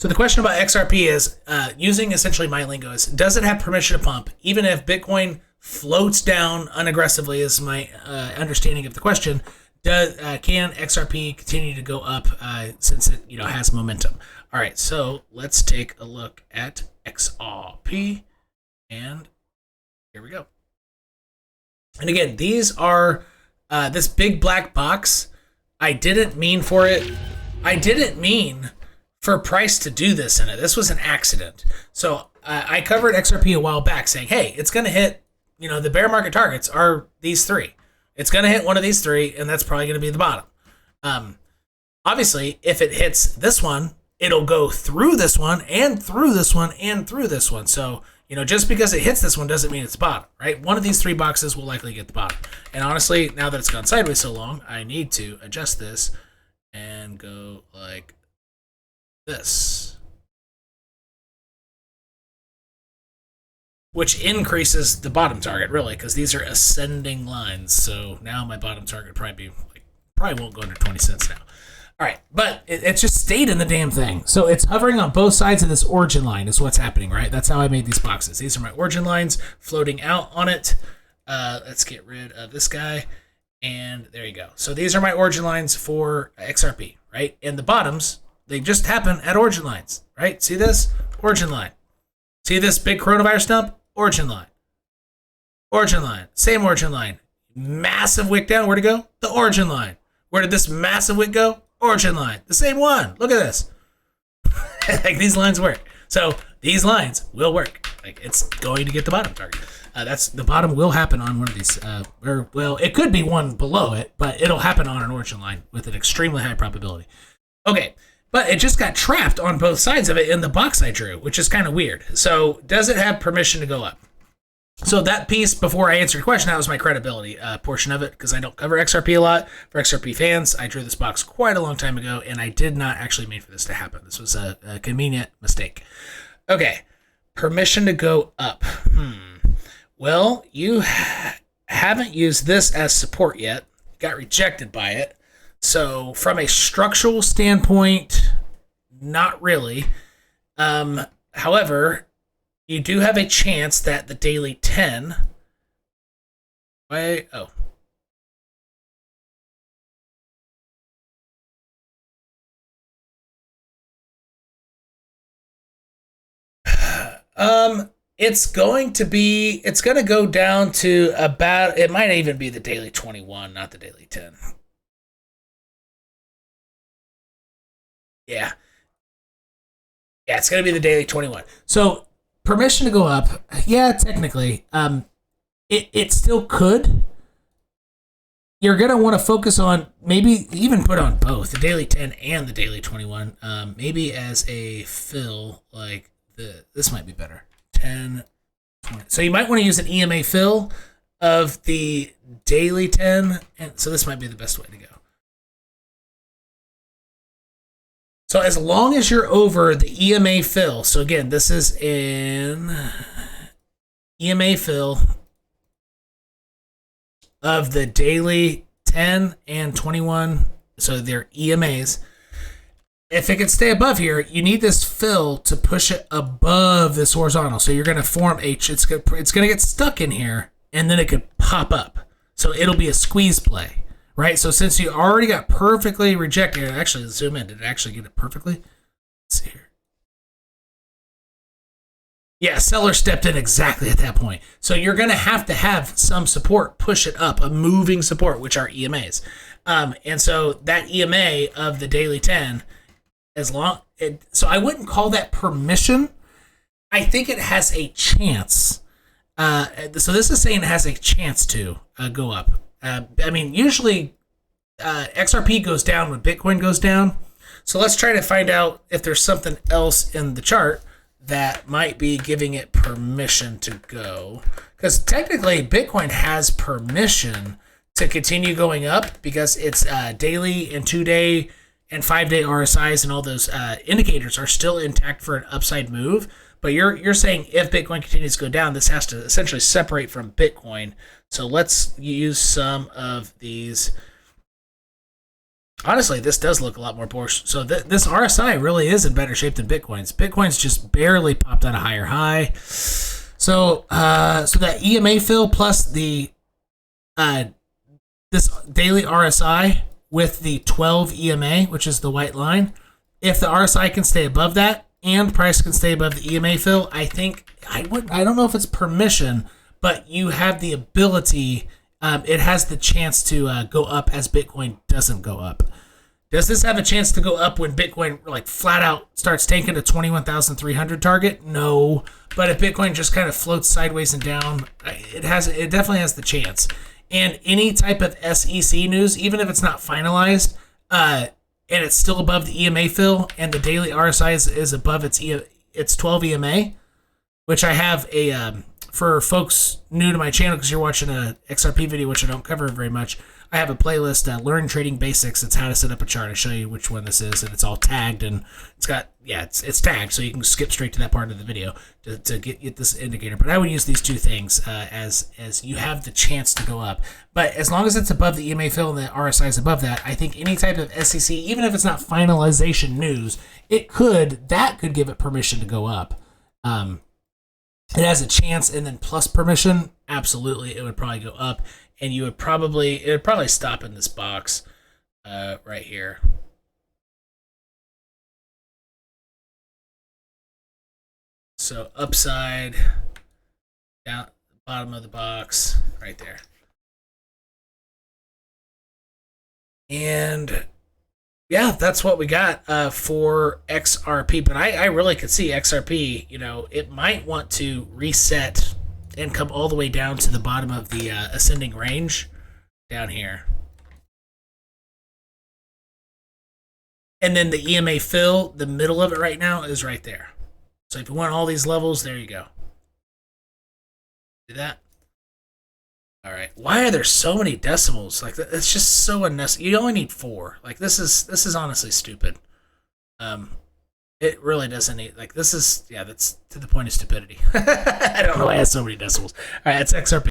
So the question about XRP is, using essentially my lingo, is does it have permission to pump even if Bitcoin floats down unaggressively, is my understanding of the question. Can XRP continue to go up since it has momentum? All right, so let's take a look at XRP, and here we go. And again, these are this big black box. I didn't mean for it. I didn't mean for Price to do this in it. This was an accident. So I covered XRP a while back saying, hey, it's going to hit, the bear market targets are these three. It's going to hit one of these three, and that's probably going to be the bottom. Obviously, if it hits this one, it'll go through this one and through this one and through this one. So, just because it hits this one doesn't mean it's the bottom, right? One of these three boxes will likely get the bottom. And honestly, now that it's gone sideways so long, I need to adjust this and go like this, which increases the bottom target, really, because these are ascending lines. So now my bottom target probably won't go under 20 cents now. All right, but it's just stayed in the damn thing. So it's hovering on both sides of this origin line is what's happening, right? That's how I made these boxes. These are my origin lines floating out on it. Let's get rid of this guy, and there you go. So these are my origin lines for XRP, right? And the bottoms, they just happen at origin lines, right? See this? Origin line. See this big coronavirus dump? Origin line. Origin line. Same origin line. Massive wick down. Where'd it go? The origin line. Where did this massive wick go? Origin line. The same one. Look at this. Like, these lines work. So these lines will work. Like, it's going to get the bottom target. The bottom will happen on one of these. It could be one below it, but it'll happen on an origin line with an extremely high probability. Okay. But it just got trapped on both sides of it in the box I drew, which is kind of weird. So does it have permission to go up? So that piece, before I answered your question, that was my credibility portion of it, because I don't cover XRP a lot. For XRP fans, I drew this box quite a long time ago, and I did not actually mean for this to happen. This was a convenient mistake. Okay, permission to go up. Well, you haven't used this as support yet. Got rejected by it. So from a structural standpoint, not really. However, you do have a chance that the daily 10... it's going to go down to about, it might even be the daily 21, not the daily 10. Yeah, it's going to be the daily 21. So permission to go up, yeah, technically. It still could. You're going to want to focus on, maybe even put on both, the daily 10 and the daily 21, maybe as a fill, like this might be better. 10, 20. So you might want to use an EMA fill of the daily 10, and so this might be the best way to go. So as long as you're over the EMA fill, so again, this is in EMA fill of the daily 10 and 21, so they're EMAs. If it can stay above here, you need this fill to push it above this horizontal. So you're going to form it's going to get stuck in here, and then it could pop up. So it'll be a squeeze play. Right, so since you already got perfectly rejected, actually, let's zoom in. Did it actually get it perfectly? Let's see here. Yeah, seller stepped in exactly at that point. So you're going to have some support, push it up, a moving support, which are EMAs. And so that EMA of the daily 10, so I wouldn't call that permission. I think it has a chance. So this is saying it has a chance to go up. I mean, usually XRP goes down when Bitcoin goes down. So let's try to find out if there's something else in the chart that might be giving it permission to go. Because technically, Bitcoin has permission to continue going up because its daily and 2-day and 5-day RSIs and all those indicators are still intact for an upside move. But you're saying if Bitcoin continues to go down, this has to essentially separate from Bitcoin. So let's use some of these Honestly, this does look a lot more bullish. So this RSI really is in better shape than Bitcoin's. Bitcoin's just barely popped at a higher high. So so that EMA fill plus the this daily RSI with the 12 EMA, which is the white line, if the RSI can stay above that and price can stay above the EMA fill, I think I don't know if it's permission, but you have the ability. It has the chance to go up as Bitcoin doesn't go up. Does this have a chance to go up when Bitcoin like flat out starts tanking to 21,300 target? No, but if Bitcoin just kind of floats sideways and down, it definitely has the chance. And any type of SEC news, even if it's not finalized, and it's still above the EMA fill, and the daily RSI is above its 12 EMA, which I have a for folks new to my channel because you're watching a XRP video, which I don't cover very much. I have a playlist, Learn Trading Basics. It's how to set up a chart. I show you which one this is, and it's all tagged, and it's got it's tagged, so you can skip straight to that part of the video to get this indicator. But I would use these two things as you have the chance to go up. But as long as it's above the EMA fill and the RSI is above that, I think any type of SEC, even if it's not finalization news, that could give it permission to go up. It has a chance, and then plus permission, absolutely, it would probably go up. And it would probably stop in this box right here. So upside, down the bottom of the box, right there. And yeah, that's what we got for XRP. But I really could see XRP, it might want to reset and come all the way down to the bottom of the ascending range down here. And then the EMA fill, the middle of it right now is right there. So if you want all these levels, there you go. See that? All right. Why are there so many decimals? Like, it's just so unnecessary. You only need 4. Like, this is honestly stupid. It really doesn't need, like, this is, that's to the point of stupidity. I don't know why it has so many decimals. All right, it's XRP.